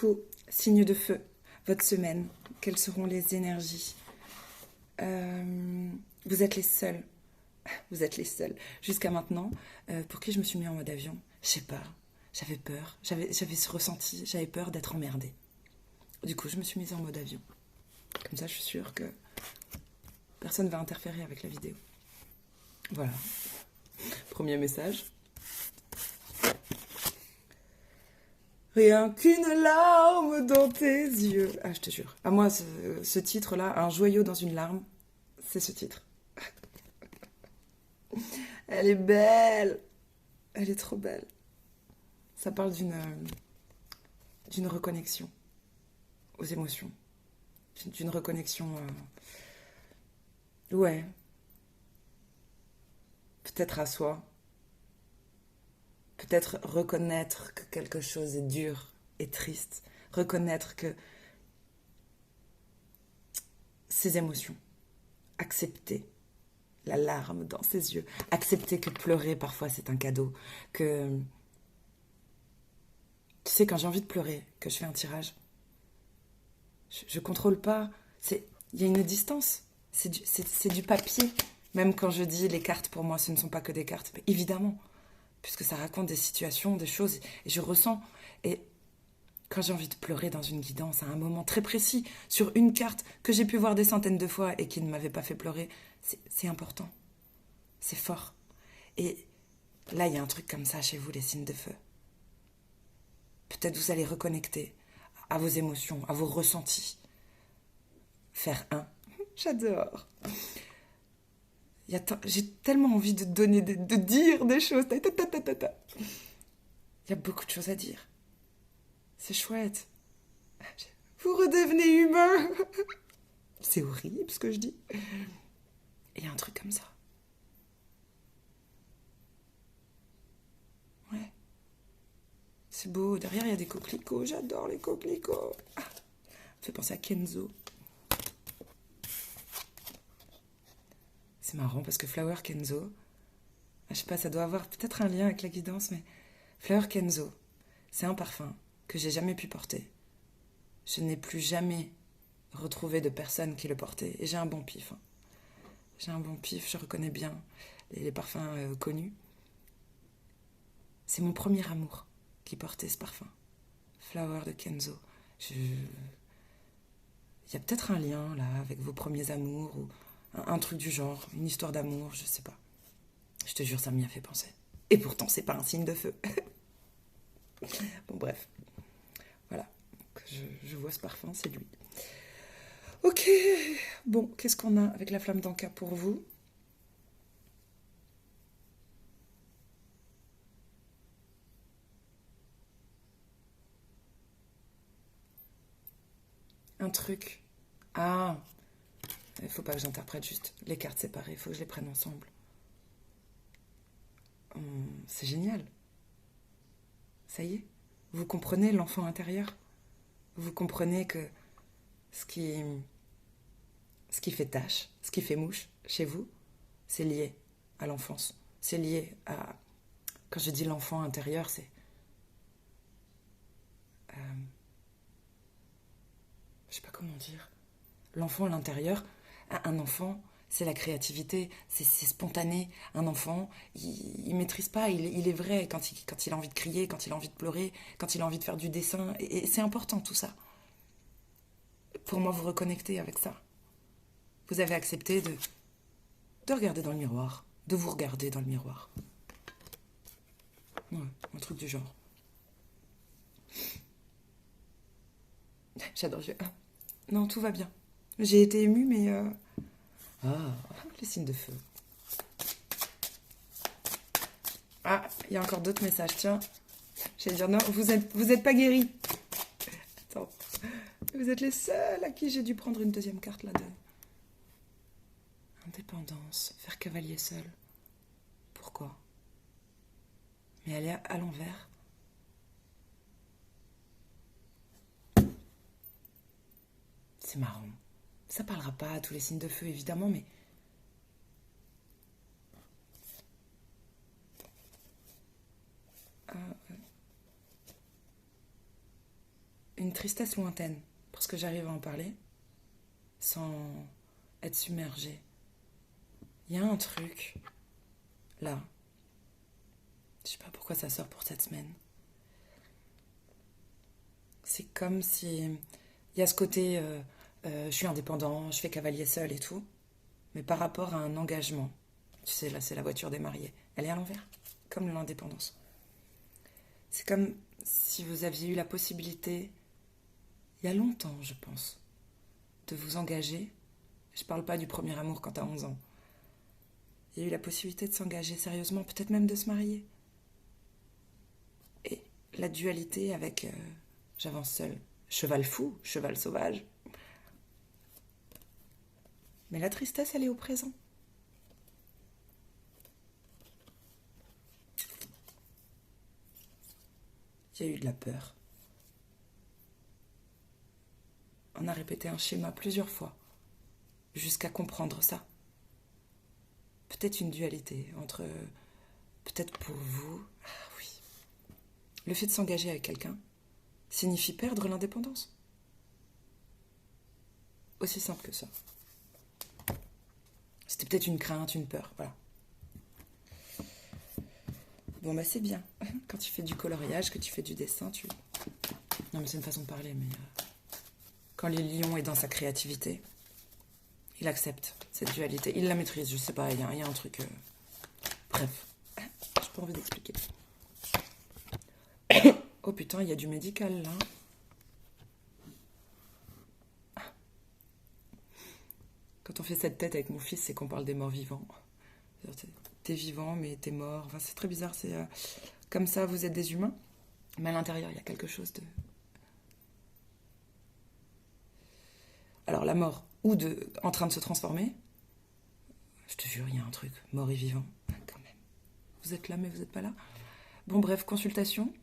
coup, signe de feu, votre semaine, quelles seront les énergies? Vous êtes les seuls. Vous êtes les seuls. Jusqu'à maintenant, pour qui je me suis mis en mode avion? Je sais pas. J'avais peur. J'avais ce ressenti. J'avais peur d'être emmerdée. Du coup, je me suis mise en mode avion. Comme ça, je suis sûre que personne ne va interférer avec la vidéo. Voilà. Premier message. Rien qu'une larme dans tes yeux. Ah, je te jure. À moi, ce titre-là, un joyau dans une larme, c'est ce titre. Elle est belle. Elle est trop belle. Ça parle d'une reconnexion aux émotions. D'une reconnexion... ouais. Peut-être à soi. Peut-être reconnaître que quelque chose est dur et triste. Reconnaître que ses émotions. Accepter la larme dans ses yeux. Accepter que pleurer, parfois, c'est un cadeau. Que... Tu sais, quand j'ai envie de pleurer, que je fais un tirage, je contrôle pas. Il y a une distance. C'est du papier. Même quand je dis les cartes, pour moi, ce ne sont pas que des cartes. Mais évidemment, puisque ça raconte des situations, des choses, et je ressens. Et quand j'ai envie de pleurer dans une guidance, à un moment très précis, sur une carte que j'ai pu voir des centaines de fois et qui ne m'avait pas fait pleurer, c'est important. C'est fort. Et là, il y a un truc comme ça chez vous, les signes de feu. Peut-être vous allez reconnecter à vos émotions, à vos ressentis. Faire un. J'adore. J'ai tellement envie de donner, de dire des choses. Il y a beaucoup de choses à dire. C'est chouette. Vous redevenez humain. C'est horrible ce que je dis. Et il y a un truc comme ça. Ouais. C'est beau. Derrière, il y a des coquelicots. J'adore les coquelicots. Ah, ça me fait penser à Kenzo. C'est marrant parce que Flower Kenzo, je sais pas, ça doit avoir peut-être un lien avec la guidance, mais Flower Kenzo, c'est un parfum que j'ai jamais pu porter. Je n'ai plus jamais retrouvé de personne qui le portait. Et j'ai un bon pif. Hein. J'ai un bon pif, je reconnais bien les parfums connus. C'est mon premier amour qui portait ce parfum. Flower de Kenzo. Il y a peut-être un lien là avec vos premiers amours ou un truc du genre, une histoire d'amour, je sais pas. Je te jure, ça m'y a fait penser. Et pourtant, c'est pas un signe de feu. Bon, bref. Voilà. Je vois ce parfum, c'est lui. Ok. Bon, qu'est-ce qu'on a avec la flamme d'Anka pour vous? Un truc. Ah, il faut pas que j'interprète juste les cartes séparées, il faut que je les prenne ensemble. C'est génial. Ça y est, vous comprenez l'enfant intérieur. Vous comprenez que ce qui fait tache, ce qui fait mouche chez vous, c'est lié à l'enfance. C'est lié à... Quand je dis l'enfant intérieur, c'est... je sais pas comment dire. L'enfant à l'intérieur, un enfant, c'est la créativité, c'est spontané. Un enfant, il maîtrise pas, il est vrai quand il a envie de crier, quand il a envie de pleurer, quand il a envie de faire du dessin. Et c'est important tout ça. Pour moi, vous reconnectez avec ça. Vous avez accepté de regarder dans le miroir, de vous regarder dans le miroir. Ouais, un truc du genre. J'adore. Non, tout va bien. J'ai été émue, mais... Ah, les signes de feu. Ah, il y a encore d'autres messages. Tiens, j'allais dire non, vous êtes pas guéris. Attends. Vous êtes les seuls à qui j'ai dû prendre une deuxième carte là-dedans. Indépendance, faire cavalier seul. Pourquoi? Mais elle est à l'envers. C'est marrant. Ça parlera pas à tous les signes de feu, évidemment, mais... une tristesse lointaine, parce que j'arrive à en parler sans être submergée. Il y a un truc, là. Je sais pas pourquoi ça sort pour cette semaine. C'est comme si... Il y a ce côté, je suis indépendant, je fais cavalier seul et tout, mais par rapport à un engagement. Tu sais, là, c'est la voiture des mariés. Elle est à l'envers, comme l'indépendance. C'est comme si vous aviez eu la possibilité, il y a longtemps, je pense, de vous engager. Je parle pas du premier amour quand t'as 11 ans. Il y a eu la possibilité de s'engager sérieusement, peut-être même de se marier. Et la dualité avec j'avance seul. Cheval fou, cheval sauvage. Mais la tristesse, elle est au présent. Il y a eu de la peur. On a répété un schéma plusieurs fois, jusqu'à comprendre ça. Peut-être une dualité entre... Peut-être pour vous... Ah oui. Le fait de s'engager avec quelqu'un signifie perdre l'indépendance. Aussi simple que ça. C'était peut-être une crainte, une peur, voilà. Bon, bah c'est bien. Quand tu fais du coloriage, que tu fais du dessin, tu... Non, mais c'est une façon de parler, mais... Quand le lion est dans sa créativité, il accepte cette dualité. Il la maîtrise, je sais pas, il y a un truc... Bref, j'ai pas envie d'expliquer. Oh putain, il y a du médical, là. Quand on fait cette tête avec mon fils, c'est qu'on parle des morts vivants. T'es vivant, mais t'es mort. Enfin, c'est très bizarre. C'est comme ça, vous êtes des humains, mais à l'intérieur, il y a quelque chose de... Alors, la mort, ou en train de se transformer, je te jure, il y a un truc, mort et vivant, quand même. Vous êtes là, mais vous n'êtes pas là. Bon, bref, consultation,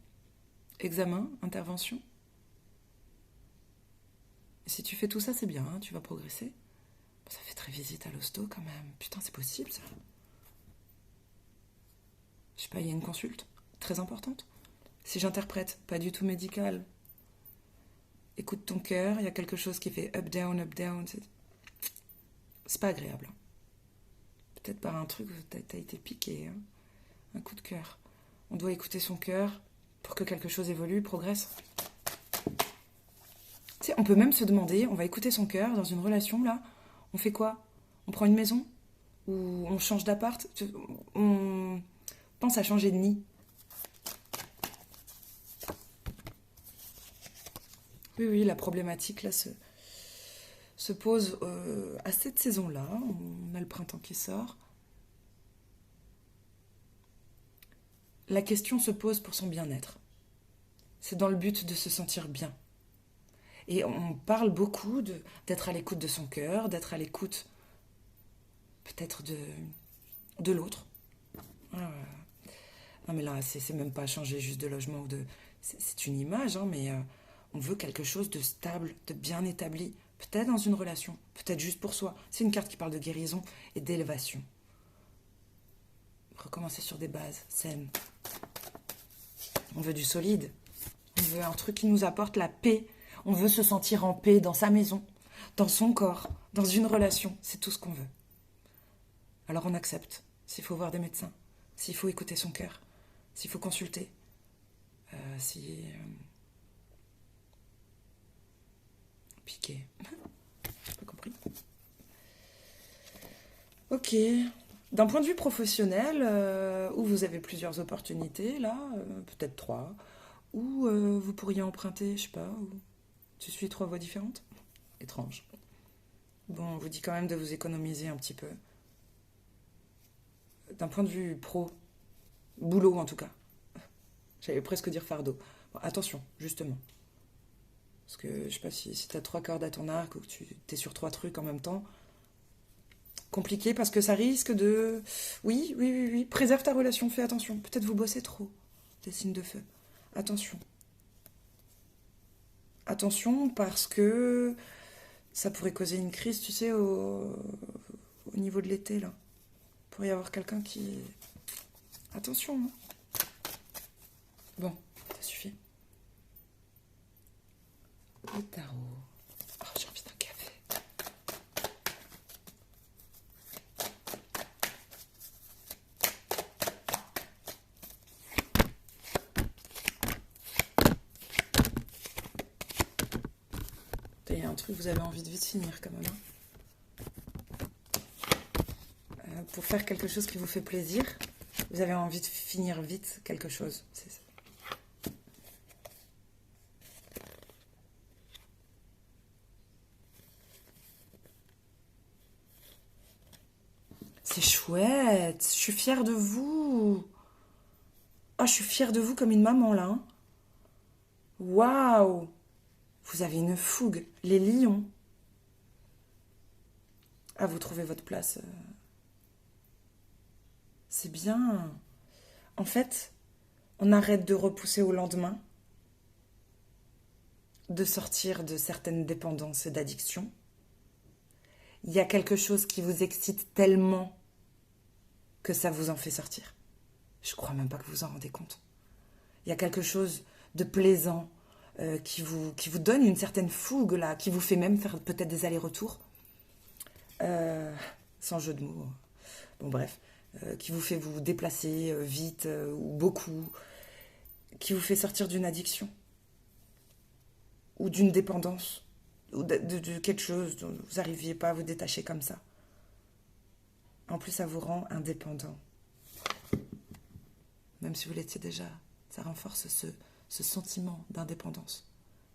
examen, intervention. Et si tu fais tout ça, c'est bien, hein, tu vas progresser. Ça fait très visite à l'hosto, quand même. Putain, c'est possible, ça. Je sais pas, il y a une consulte très importante. Si j'interprète, pas du tout médical. Écoute ton cœur, il y a quelque chose qui fait up, down, c'est pas agréable. Peut-être par un truc, t'as été piqué, hein. Un coup de cœur. On doit écouter son cœur pour que quelque chose évolue, progresse. Tu sais, on peut même se demander, on va écouter son cœur dans une relation, là, on fait quoi? On prend une maison? Ou on change d'appart? On pense à changer de nid. Oui, la problématique, là, se pose à cette saison-là. On a le printemps qui sort. La question se pose pour son bien-être. C'est dans le but de se sentir bien. Et on parle beaucoup d'être à l'écoute de son cœur, d'être à l'écoute peut-être de l'autre. Non mais là, c'est même pas changer juste de logement ou de... C'est une image, hein, mais on veut quelque chose de stable, de bien établi. Peut-être dans une relation, peut-être juste pour soi. C'est une carte qui parle de guérison et d'élévation. Recommencer sur des bases saines. On veut du solide. On veut un truc qui nous apporte la paix. On veut se sentir en paix dans sa maison, dans son corps, dans une relation. C'est tout ce qu'on veut. Alors on accepte. S'il faut voir des médecins, s'il faut écouter son cœur, s'il faut consulter, piquer. Pas compris. Ok. D'un point de vue professionnel, où vous avez plusieurs opportunités, là, peut-être 3, ou vous pourriez emprunter, je sais pas, ou tu suis 3 voies différentes. Étrange. Bon, on vous dit quand même de vous économiser un petit peu. D'un point de vue pro, boulot en tout cas. J'allais presque dire fardeau. Bon, attention, justement. Parce que je sais pas si t'as 3 cordes à ton arc ou que t'es sur 3 trucs en même temps. Compliqué parce que ça risque de... Oui. Préserve ta relation, fais attention. Peut-être vous bossez trop. Des signes de feu. Attention. Attention parce que ça pourrait causer une crise, tu sais, au niveau de l'été, là. Il pourrait y avoir quelqu'un qui... Attention, hein. Bon, ça suffit. Le tarot. Oh, j'ai envie d'un café. Il y a un truc, vous avez envie de vite finir quand même. Pour faire quelque chose qui vous fait plaisir, vous avez envie de finir vite quelque chose. C'est ça. C'est chouette, je suis fière de vous. Oh, je suis fière de vous comme une maman là. Hein. Waouh! Vous avez une fougue, les lions. Ah, vous trouvez votre place. C'est bien. En fait, on arrête de repousser au lendemain, de sortir de certaines dépendances et d'addictions. Il y a quelque chose qui vous excite tellement que ça vous en fait sortir. Je crois même pas que vous vous en rendez compte. Il y a quelque chose de plaisant qui vous donne une certaine fougue, là, qui vous fait même faire peut-être des allers-retours. Sans jeu de mots. Bon, bref. Qui vous fait vous déplacer vite ou beaucoup. Qui vous fait sortir d'une addiction. Ou d'une dépendance. Ou de quelque chose dont vous n'arriviez pas à vous détacher comme ça. En plus, ça vous rend indépendant. Même si vous l'étiez déjà, ça renforce ce sentiment d'indépendance.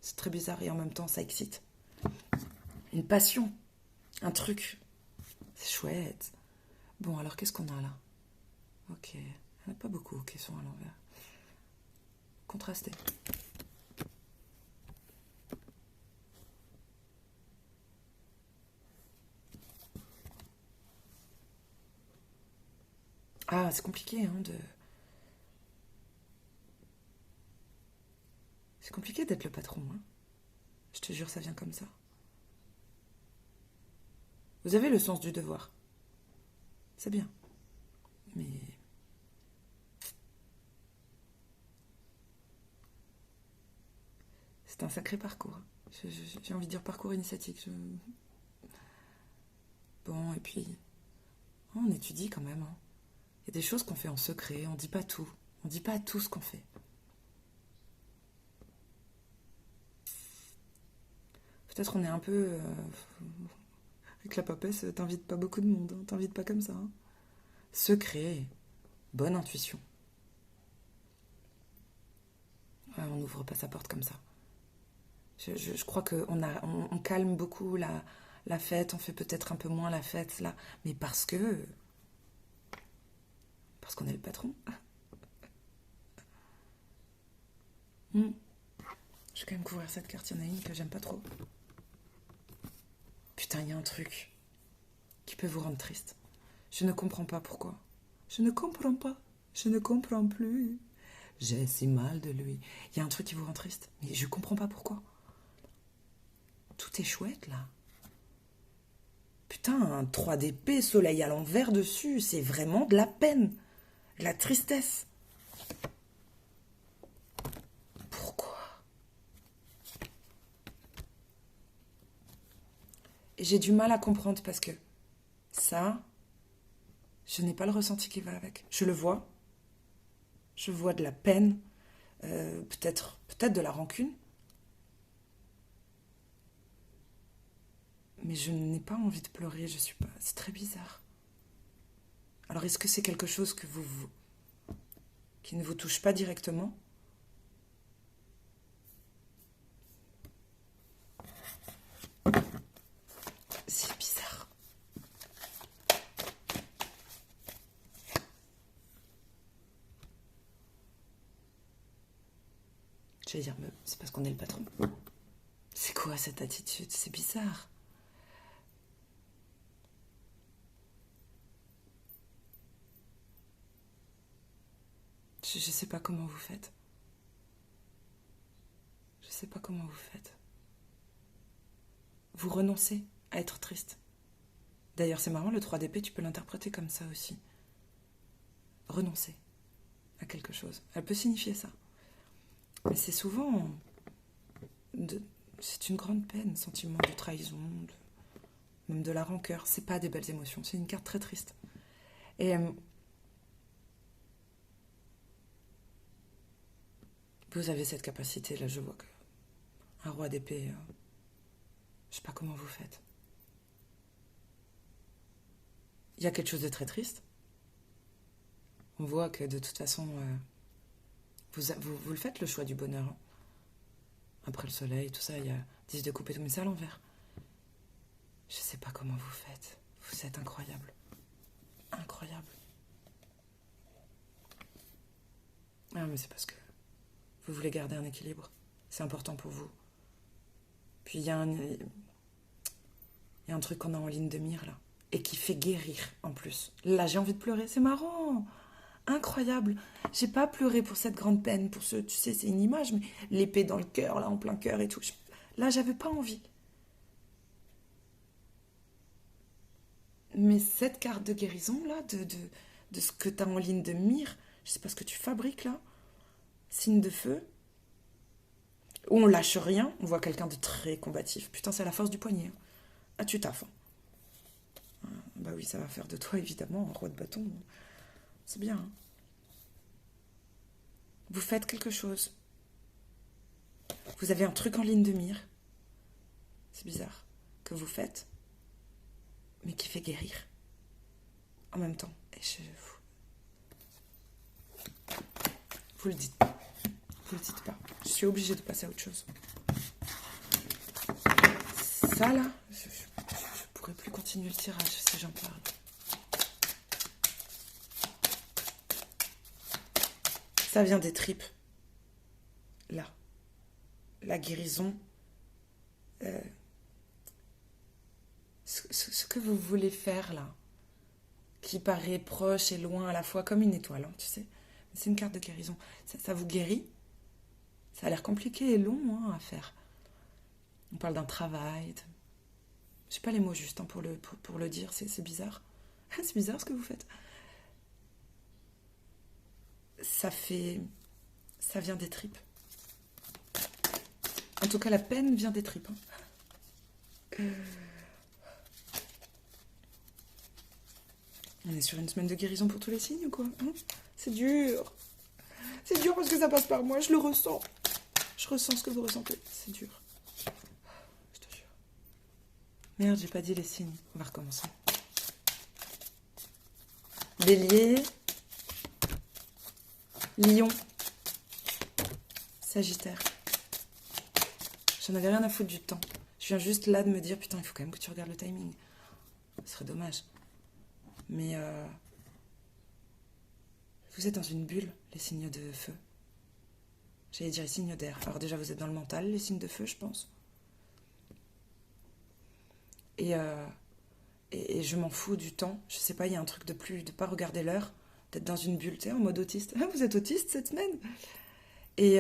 C'est très bizarre et en même temps, ça excite. Une passion, un truc. C'est chouette. Bon, alors qu'est-ce qu'on a là? Ok, il n'y en a pas beaucoup qui sont à l'envers. Contrasté. Ah, c'est compliqué, hein, C'est compliqué d'être le patron, hein. Je te jure, ça vient comme ça. Vous avez le sens du devoir. C'est bien. Mais... c'est un sacré parcours. J'ai envie de dire parcours initiatique. Bon, et puis... on étudie quand même, hein. Il y a des choses qu'on fait en secret, on dit pas tout. On dit pas tout ce qu'on fait. Peut-être on est un peu... avec la papesse, t'invites pas beaucoup de monde, hein. T'invites pas comme ça. Hein. Secret, bonne intuition. Ouais, on n'ouvre pas sa porte comme ça. Je crois qu'on calme beaucoup la fête, on fait peut-être un peu moins la fête là, mais parce qu'on est le patron. Je vais quand même couvrir cette carte, il y en a une que j'aime pas trop. Putain, il y a un truc qui peut vous rendre triste. Je ne comprends pas pourquoi. Je ne comprends pas. Je ne comprends plus. J'ai si mal de lui. Il y a un truc qui vous rend triste, mais je comprends pas pourquoi. Tout est chouette là. Putain, un 3 d'épée, soleil à l'envers dessus, c'est vraiment de la peine. De la tristesse. Pourquoi? Et j'ai du mal à comprendre parce que ça, je n'ai pas le ressenti qui va avec. Je le vois. Je vois de la peine, peut-être de la rancune. Mais je n'ai pas envie de pleurer, je suis pas. C'est très bizarre. Alors est-ce que c'est quelque chose qui ne vous touche pas directement? C'est bizarre. Je vais dire, mais c'est parce qu'on est le patron. C'est quoi cette attitude? C'est bizarre. Je sais pas comment vous faites. Je sais pas comment vous faites. Vous renoncez à être triste. D'ailleurs, c'est marrant, le 3 d'épée, tu peux l'interpréter comme ça aussi. Renoncer à quelque chose. Elle peut signifier ça. Mais c'est souvent... c'est une grande peine, sentiment de trahison, même de la rancœur. C'est pas des belles émotions, c'est une carte très triste. Et vous avez cette capacité, là je vois que un roi d'épée, je sais pas comment vous faites. Il y a quelque chose de très triste. On voit que de toute façon, vous le faites le choix du bonheur. Hein. Après le soleil, tout ça, il y a 10 de coupe et tout, mais c'est à l'envers. Je sais pas comment vous faites. Vous êtes incroyable. Incroyable. Ah, mais c'est parce que vous voulez garder un équilibre. C'est important pour vous. Puis il y a un truc qu'on a en ligne de mire, là. Et qui fait guérir, en plus. Là, j'ai envie de pleurer. C'est marrant. Incroyable. J'ai pas pleuré pour cette grande peine. Pour ce, tu sais, c'est une image, mais l'épée dans le cœur, là, en plein cœur et tout. Là, j'avais pas envie. Mais cette carte de guérison, là, de ce que t'as en ligne de mire, je sais pas ce que tu fabriques, là. Signe de feu. Où on lâche rien, on voit quelqu'un de très combatif. Putain, c'est la force du poignet. Hein. Ah, tu taffes. Hein. Bah oui, ça va faire de toi, évidemment, un roi de bâton. C'est bien. Hein. Vous faites quelque chose. Vous avez un truc en ligne de mire. C'est bizarre. Que vous faites, mais qui fait guérir. En même temps. Et vous le dites pas. Vous le dites pas. Je suis obligée de passer à autre chose. Ça, là, je pourrais plus continuer le tirage si j'en parle. Ça vient des tripes. Là. La guérison. Ce que vous voulez faire, là, qui paraît proche et loin à la fois, comme une étoile, hein, tu sais. C'est une carte de guérison. Ça vous guérit. Ça a l'air compliqué et long hein, à faire. On parle d'un travail. Je sais pas les mots justes hein, pour le dire, c'est bizarre. C'est bizarre ce que vous faites. Ça vient des tripes. En tout cas, la peine vient des tripes. Hein. On est sur une semaine de guérison pour tous les signes ou quoi hein. C'est dur. C'est dur parce que ça passe par moi, je le ressens. Je ressens ce que vous ressentez. C'est dur. Je te jure. Merde, j'ai pas dit les signes. On va recommencer. Bélier. Lion. Sagittaire. J'en avais rien à foutre du temps. Je viens juste là de me dire, putain, il faut quand même que tu regardes le timing. Ce serait dommage. Mais vous êtes dans une bulle, les signes de feu. J'allais dire les signes d'air. Alors déjà, vous êtes dans le mental, les signes de feu, je pense. Et je m'en fous du temps. Je sais pas, il y a un truc de pas regarder l'heure, d'être dans une bulle, tu sais, en mode autiste. Ah, vous êtes autiste cette semaine? Et il y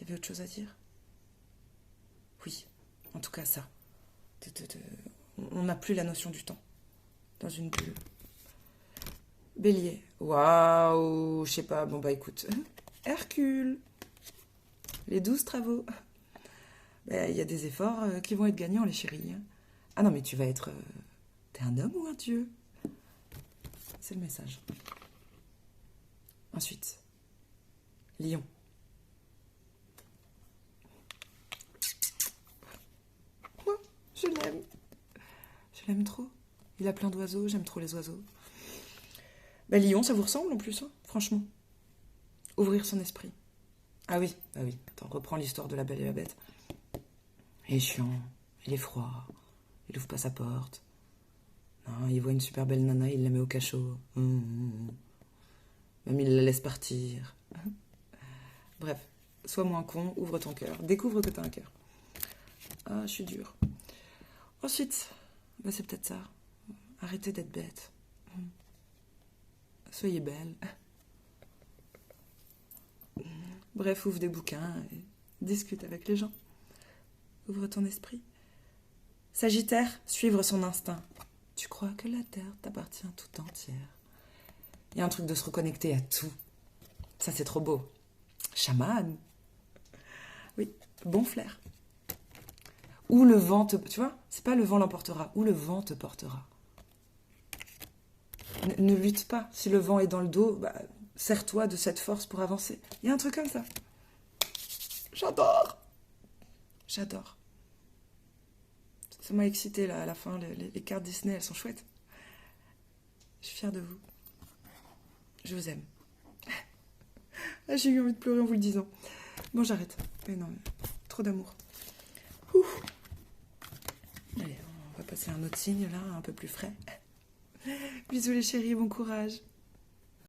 avait autre chose à dire? Oui, en tout cas ça. On n'a plus la notion du temps. Dans une bulle. Bélier. Waouh, je sais pas. Bon bah écoute. Hercule. Les 12 travaux. Il y a des efforts qui vont être gagnants, les chéris. Ah non, mais tu vas être... T'es un homme ou un dieu? C'est le message. Ensuite. Lion. Moi, je l'aime. Je l'aime trop. Il a plein d'oiseaux, j'aime trop les oiseaux. Lion, ça vous ressemble en plus, hein, franchement. Ouvrir son esprit. Ah oui. Attends, reprends l'histoire de la Belle et la Bête. Il est chiant, il est froid, il ouvre pas sa porte. Non, il voit une super belle nana, il la met au cachot. Même il la laisse partir. Bref, sois moins con, ouvre ton cœur, découvre que t'as un cœur. Ah, je suis dure. Ensuite, c'est peut-être ça. Arrêtez d'être bête. Soyez belle. Bref, ouvre des bouquins et discute avec les gens. Ouvre ton esprit. Sagittaire, suivre son instinct. Tu crois que la terre t'appartient tout entière. Il y a un truc de se reconnecter à tout. Ça, c'est trop beau. Je Chaman. Oui, bon flair. Où le vent te... Tu vois, c'est pas le vent l'emportera, où le vent te portera. Ne lutte pas. Si le vent est dans le dos, bah, sers-toi de cette force pour avancer. Il y a un truc comme ça. J'adore. J'adore. Ça m'a excité là à la fin. Les cartes Disney, elles sont chouettes. Je suis fière de vous. Je vous aime. Ah, j'ai eu envie de pleurer en vous le disant. Bon, j'arrête. Mais non, trop d'amour. Ouf. Allez, on va passer à un autre signe là, un peu plus frais. Bisous les chéris, bon courage.